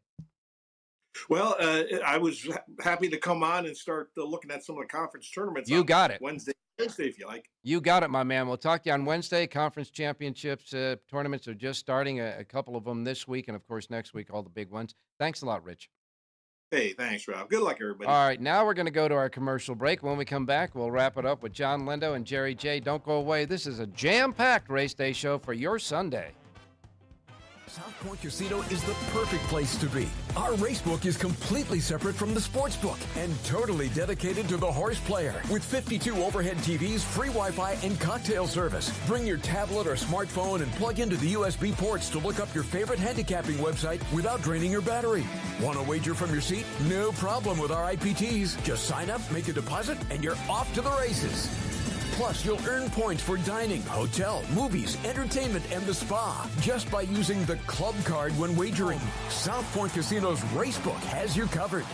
Well, I was happy to come on and start looking at some of the conference tournaments. You got it. Wednesday, if you like. You got it, my man. We'll talk to you on Wednesday. Conference championships tournaments are just starting, a couple of them this week, and, of course, next week, all the big ones. Thanks a lot, Rich. Hey, thanks, Ralph. Good luck, everybody. All right, now we're going to go to our commercial break. When we come back, we'll wrap it up with John Lindo and Jerry J. Don't go away. This is a jam-packed race day show for your Sunday. South Point Casino is the perfect place to be. Our racebook is completely separate from the sportsbook and totally dedicated to the horse player. With 52 overhead TVs, free Wi-Fi, and cocktail service. Bring your tablet or smartphone and plug into the USB ports to look up your favorite handicapping website without draining your battery. Want to wager from your seat? No problem with our IPTs. Just sign up, make a deposit, and you're off to the races. Plus, you'll earn points for dining, hotel, movies, entertainment, and the spa just by using the club card when wagering. South Point Casino's Racebook has you covered.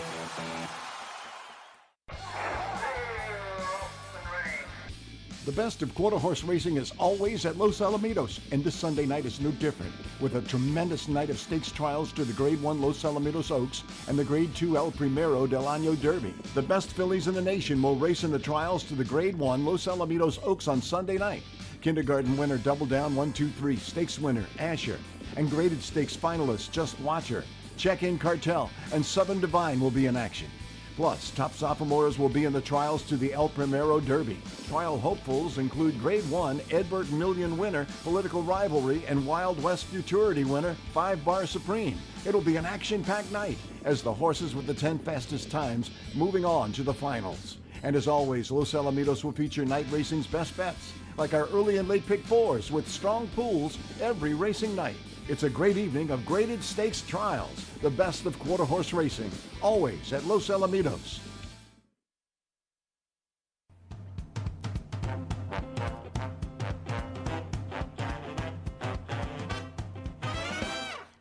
The best of quarter horse racing is always at Los Alamitos, and this Sunday night is no different, with a tremendous night of stakes trials to the Grade 1 Los Alamitos Oaks and the Grade 2 El Primero del Año Derby. The best fillies in the nation will race in the trials to the Grade 1 Los Alamitos Oaks on Sunday night. Kindergarten winner Double Down 1-2-3, stakes winner Asher, and graded stakes finalists Just Watcher, Check-In Cartel, and Southern Divine will be in action. Plus, top sophomores will be in the trials to the El Primero Derby. Trial hopefuls include Grade 1 Edbert Million winner Political Rivalry and Wild West Futurity winner 5 Bar Supreme. It'll be an action-packed night as the horses with the 10 fastest times moving on to the finals. And as always, Los Alamitos will feature night racing's best bets, like our early and late pick fours with strong pools every racing night. It's a great evening of graded stakes trials, the best of quarter horse racing, always at Los Alamitos.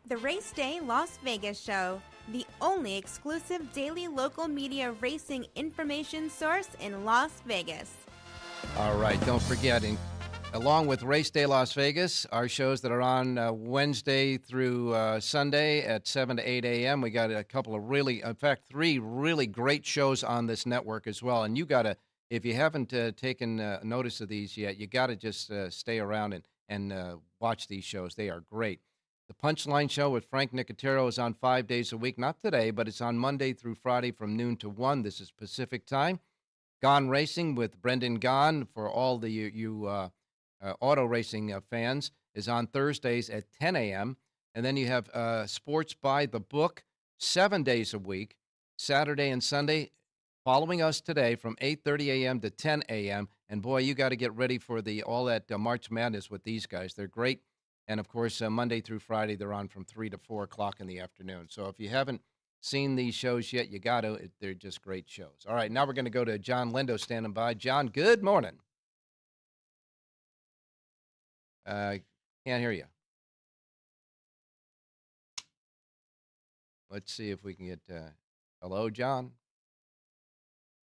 The Race Day Las Vegas Show, the only exclusive daily local media racing information source in Las Vegas. All right, don't forget, along with Race Day Las Vegas, our shows that are on Wednesday through Sunday at 7 to 8 a.m. We got a couple of in fact, 3 really great shows on this network as well. And you got to, if you haven't taken notice of these yet, you got to just stay around and watch these shows. They are great. The Punchline Show with Frank Nicotero is on 5 days a week. Not today, but it's on Monday through Friday from noon to 1. This is Pacific time. Gone Racing with Brendan Gahn for all the you auto racing fans is on Thursdays at 10 a.m. And then you have Sports by the Book 7 days a week, Saturday and Sunday, following us today from 8:30 a.m. to 10 a.m. And boy, you got to get ready for all that March Madness with these guys. They're great. And of course, Monday through Friday, they're on from 3 to 4 o'clock in the afternoon. So if you haven't seen these shows yet, you got to. They're just great shows. All right, now we're going to go to John Lindo standing by. John, good morning. Can't hear you. Let's see if we can get, hello, John?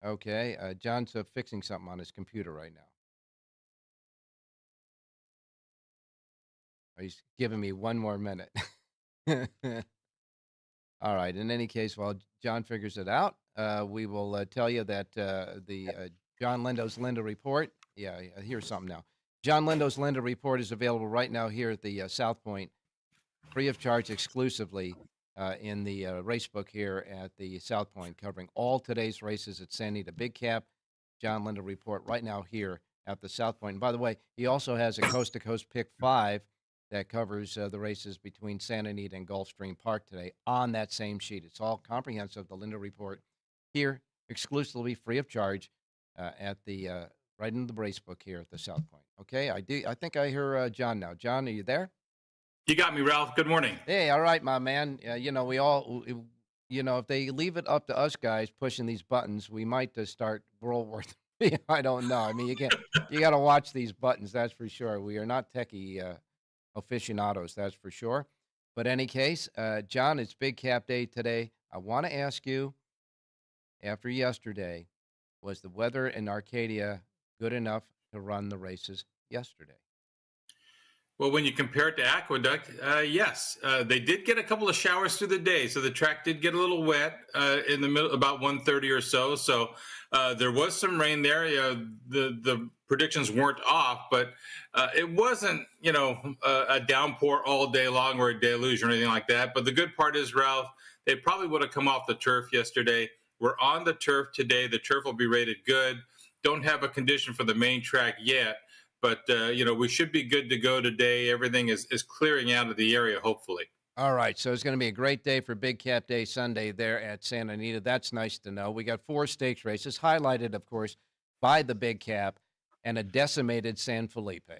Okay, John's fixing something on his computer right now. He's giving me one more minute. All right, in any case, while John figures it out, we will tell you that the John Lindo's Lindo Report, here's something now. John Lindo's Lindo Report is available right now here at the South Point, free of charge exclusively in the racebook here at the South Point, covering all today's races at Santa Anita Big Cap. John Lindo Report right now here at the South Point. And by the way, he also has a coast-to-coast pick 5 that covers the races between Santa Anita and Gulfstream Park today on that same sheet. It's all comprehensive, the Lindo Report, here exclusively free of charge at the right in the race book here at the South Point. Okay, I think I hear John now. John, are you there? You got me, Ralph. Good morning. Hey, all right, my man. If they leave it up to us guys pushing these buttons, we might just start World War III. I don't know. I mean, you got to watch these buttons. That's for sure. We are not techie aficionados. That's for sure. But in any case, John, it's Big Cap Day today. I want to ask you, after yesterday, was the weather in Arcadia good enough to run the races yesterday? Well, when you compare it to Aqueduct, yes. They did get a couple of showers through the day, so the track did get a little wet in the middle, about 1:30 or so. So there was some rain there. The predictions weren't off, but it wasn't, a downpour all day long or a deluge or anything like that. But the good part is, Ralph, they probably would have come off the turf yesterday. We're on the turf today. The turf will be rated good. Don't have a condition for the main track yet. But, we should be good to go today. Everything is clearing out of the area, hopefully. All right. So it's going to be a great day for Big Cap Day Sunday there at Santa Anita. That's nice to know. We got 4 stakes races, highlighted, of course, by the Big Cap and a decimated San Felipe.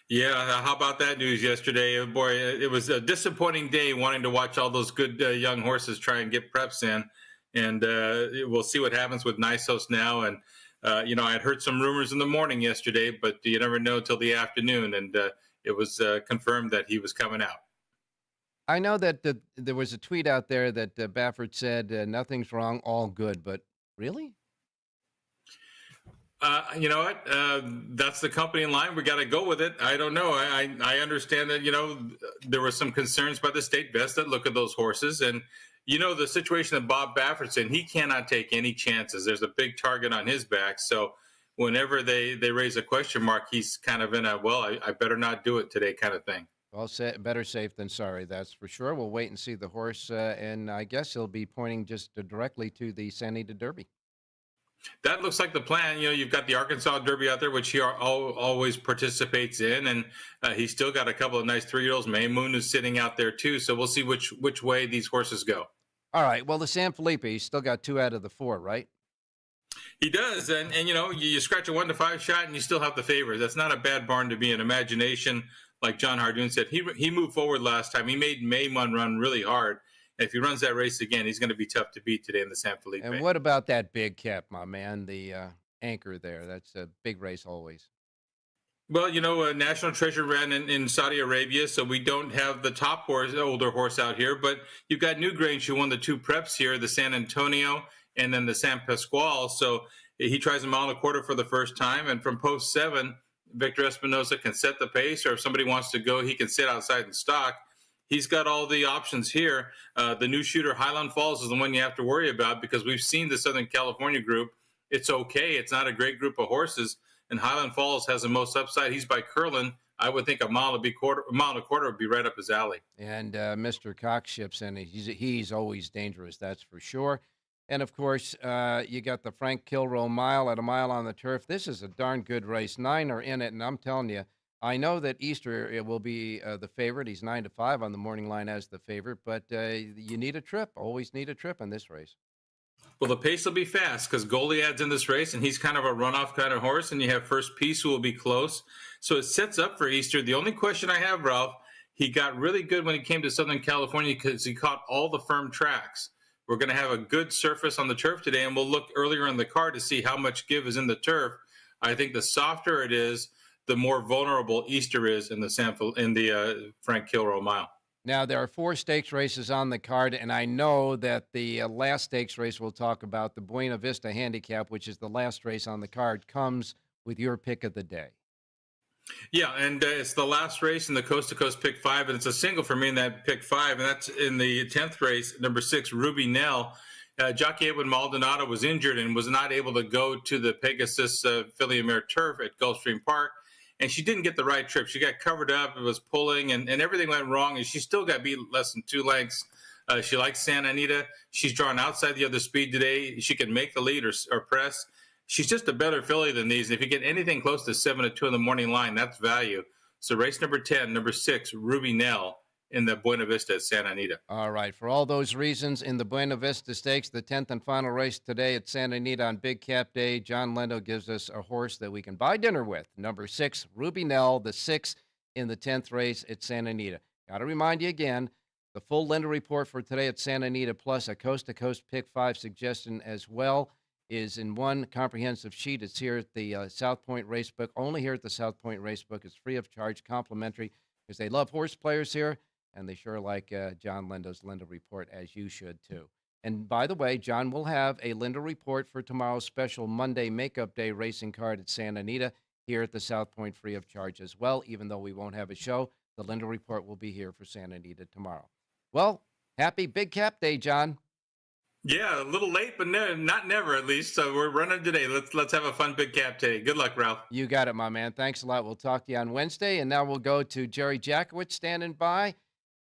Yeah, how about that news yesterday? Boy, it was a disappointing day wanting to watch all those good young horses try and get preps in. And we'll see what happens with Nisos now. And I had heard some rumors in the morning yesterday, but you never know till the afternoon. And it was confirmed that he was coming out. I know that there was a tweet out there that Baffert said nothing's wrong, all good. But really? You know what? That's the company in line. We got to go with it. I don't know. I understand that, there were some concerns by the state vets that look at those horses. And the situation that Bob Baffert's in, he cannot take any chances. There's a big target on his back. So whenever they raise a question mark, he's kind of in a, I better not do it today kind of thing. Well, better safe than sorry, that's for sure. We'll wait and see the horse, and I guess he'll be pointing just directly to the Santa Anita Derby. That looks like the plan. You've got the Arkansas Derby out there, which he always participates in, and he's still got a couple of nice 3-year-olds. May Moon is sitting out there, too, so we'll see which way these horses go. All right. Well, the San Felipe, he's still got 2 out of the 4, right? He does. And you scratch a 1-5 shot and you still have the favorite. That's not a bad barn to be in. Imagination, like John Hardon said, he moved forward last time. He made Maymun run really hard. And if he runs that race again, he's going to be tough to beat today in the San Felipe. And what about that Big Cap, my man, the anchor there? That's a big race always. Well, National Treasure ran in Saudi Arabia, so we don't have the top older horse out here. But you've got Newgrange, who won the 2 preps here, the San Antonio and then the San Pasquale. So he tries a 1.25 miles for the first time. And from post 7, Victor Espinosa can set the pace, or if somebody wants to go, he can sit outside and stock. He's got all the options here. The new shooter, Highland Falls, is the one you have to worry about because we've seen the Southern California group. It's okay. It's not a great group of horses. And Highland Falls has the most upside. He's by Curlin. I would think a mile and a quarter would be right up his alley. And Mr. Cox ships in. He's always dangerous, that's for sure. And, of course, you got the Frank Kilroe Mile at a mile on the turf. This is a darn good race. 9 are in it, and I'm telling you, I know that Easter will be the favorite. He's 9-5 on the morning line as the favorite, but you need a trip. Always need a trip in this race. Well, the pace will be fast because Goliad's in this race, and he's kind of a runoff kind of horse, and you have First Peace, who will be close. So it sets up for Easter. The only question I have, Ralph, he got really good when he came to Southern California because he caught all the firm tracks. We're going to have a good surface on the turf today, and we'll look earlier in the card to see how much give is in the turf. I think the softer it is, the more vulnerable Easter is in the Frank Kilroe Mile. Now, there are 4 stakes races on the card, and I know that the last stakes race we'll talk about, the Buena Vista Handicap, which is the last race on the card, comes with your pick of the day. Yeah, and it's the last race in the Coast to Coast Pick 5, and it's a single for me in that Pick 5, and that's in the 10th race, number 6, Ruby Nell. Jockey Edwin Maldonado was injured and was not able to go to the Pegasus Filly Mare turf at Gulfstream Park. And she didn't get the right trip. She got covered up. It was pulling, and everything went wrong. And she still got beat less than 2 lengths. She likes Santa Anita. She's drawn outside the other speed today. She can make the lead or press. She's just a better filly than these. If you get anything close to 7-2 in the morning line, that's value. So race number 10, number 6, Ruby Nell in the Buena Vista at Santa Anita. All right. For all those reasons, in the Buena Vista Stakes, the 10th and final race today at Santa Anita on Big Cap Day, John Lindo gives us a horse that we can buy dinner with. Number 6, Ruby Nell, the 6th in the 10th race at Santa Anita. Got to remind you again, the full Lindo report for today at Santa Anita, plus a coast-to-coast pick 5 suggestion as well, is in one comprehensive sheet. It's here at the South Point Racebook. Only here at the South Point Racebook. It's free of charge, complimentary, because they love horse players here. And they sure like John Lindo's Lindo Report, as you should, too. And by the way, John will have a Lindo Report for tomorrow's special Monday Makeup Day racing card at Santa Anita here at the South Point free of charge as well. Even though we won't have a show, the Lindo Report will be here for Santa Anita tomorrow. Well, happy Big Cap Day, John. Yeah, a little late, but not never at least. So we're running today. Let's have a fun Big Cap Day. Good luck, Ralph. You got it, my man. Thanks a lot. We'll talk to you on Wednesday. And now we'll go to Jerry Jackowitz standing by.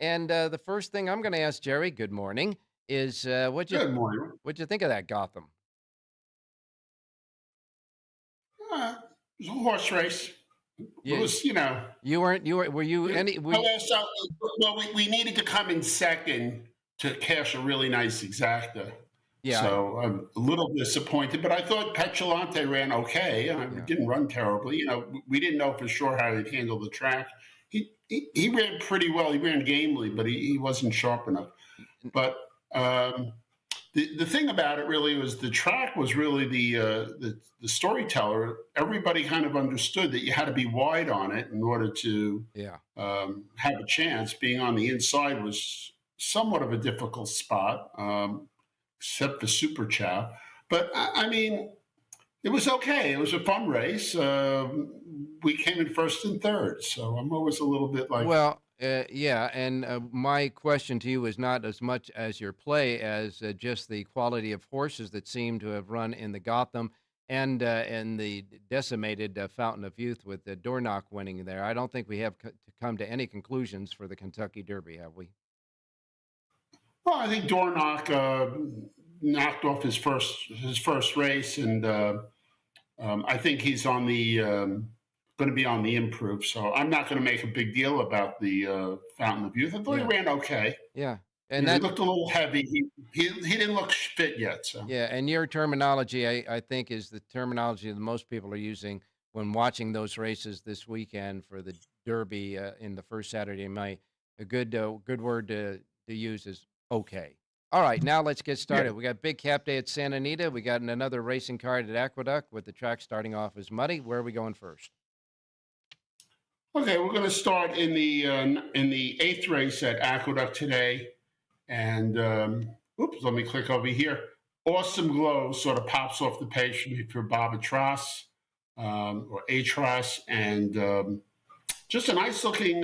And the first thing I'm going to ask Jerry, good morning, is what'd you think of that Gotham? It was a horse race. Yeah. It was, we needed to come in second to cash a really nice exacta. Yeah. So I'm a little disappointed, but I thought Petulante ran okay. It didn't run terribly. We didn't know for sure how he'd handle the track. He ran pretty well. He ran gamely, but he wasn't sharp enough. But the thing about it really was the track was really the storyteller. Everybody kind of understood that you had to be wide on it in order to have a chance. Being on the inside was somewhat of a difficult spot, except for Super Chow. But, I mean, it was okay. It was a fun race. We came in first and third, so I'm always a little bit like... Well, and my question to you is not as much as your play as just the quality of horses that seem to have run in the Gotham and the decimated Fountain of Youth with the Dornoch winning there. I don't think we have to come to any conclusions for the Kentucky Derby, have we? Well, I think Dornoch knocked off his first race, and I think he's on the... going to be on the improve, so I'm not going to make a big deal about the Fountain of Youth. I thought he ran okay. Yeah, and he looked a little heavy. He didn't look fit yet. So yeah, and your terminology, I think, is the terminology that most people are using when watching those races this weekend for the Derby in the first Saturday of May. A good word to use is okay. All right, now let's get started. Yeah. We got Big Cap Day at Santa Anita. We got another racing card at Aqueduct with the track starting off as muddy. Where are we going first? Okay, we're going to start in the 8th race at Aqueduct today. And, let me click over here. Awesome Glow sort of pops off the page for me for Bob Atras, or Atras. And just a nice-looking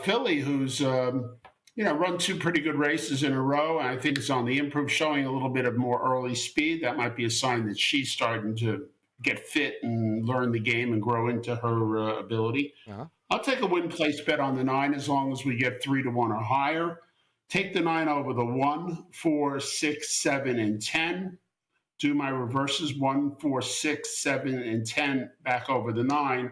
filly who's, run 2 pretty good races in a row. And I think it's on the improve, showing a little bit of more early speed. That might be a sign that she's starting to get fit and learn the game and grow into her ability. Uh-huh. I'll take a win place bet on the 9 as long as we get 3-1 or higher. Take the 9 over the 1, 4, 6, 7, and 10. Do my reverses 1, 4, 6, 7, and 10 back over the 9.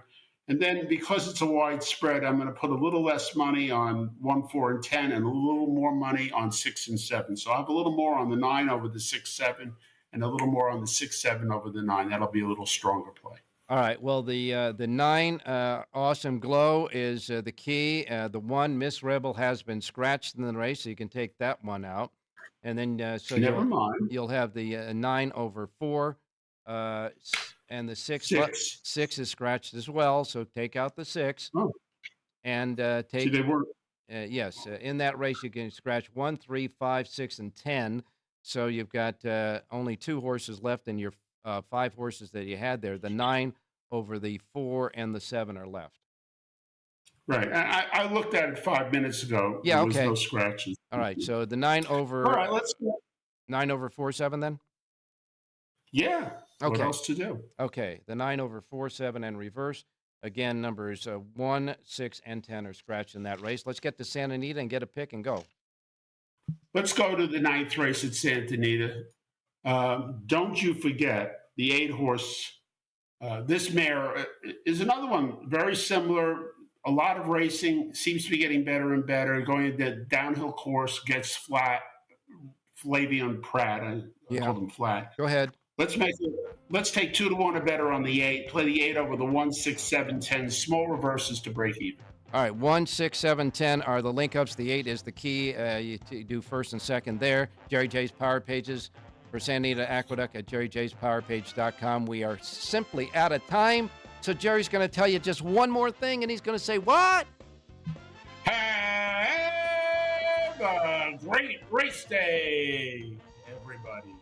And then because it's a wide spread, I'm going to put a little less money on 1, 4, and 10 and a little more money on 6 and 7. So I'll have a little more on the 9 over the 6, 7 and a little more on the 6, 7 over the 9. That'll be a little stronger play. All right. Well, the 9 Awesome Glow is the key. The 1 Miss Rebel has been scratched in the race, so you can take that one out. And then you'll have the 9 over 4, and the 6 is scratched as well. So take out the 6, and take. See, they were. Yes, in that race you can scratch 1, 3, 5, 6, and 10. So you've got only 2 horses left in your 5 horses that you had there. The 9 over the 4 and the 7 are left. Right. I looked at it 5 minutes ago. Yeah, there okay. was no scratches. All right. So the 9 over. All right, let's go. 9 over 4, 7 then? Yeah. Okay. What else to do? Okay. The 9 over 4, 7 and reverse. Again, numbers 1, 6, and 10 are scratched in that race. Let's get to Santa Anita and get a pick and go. Let's go to the 9th race at Santa Anita. Don't you forget the 8 horse. This mare is another one very similar, a lot of racing seems to be getting better and better. Going to the downhill course gets flat. Flavian Pratt, I called him flat. Go ahead. Let's take 2-1 or better on the 8. Play the 8 over the 1, 6, 7, 10. Small reverses to break even. All right, 1, 6, 7, 10 are the link ups. The 8 is the key. You do first and second there. Jerry J's Power Pages for Santa Anita Aqueduct at jerryjspowerpage.com. We are simply out of time. So Jerry's going to tell you just one more thing, and he's going to say, what? Have a great race day, everybody.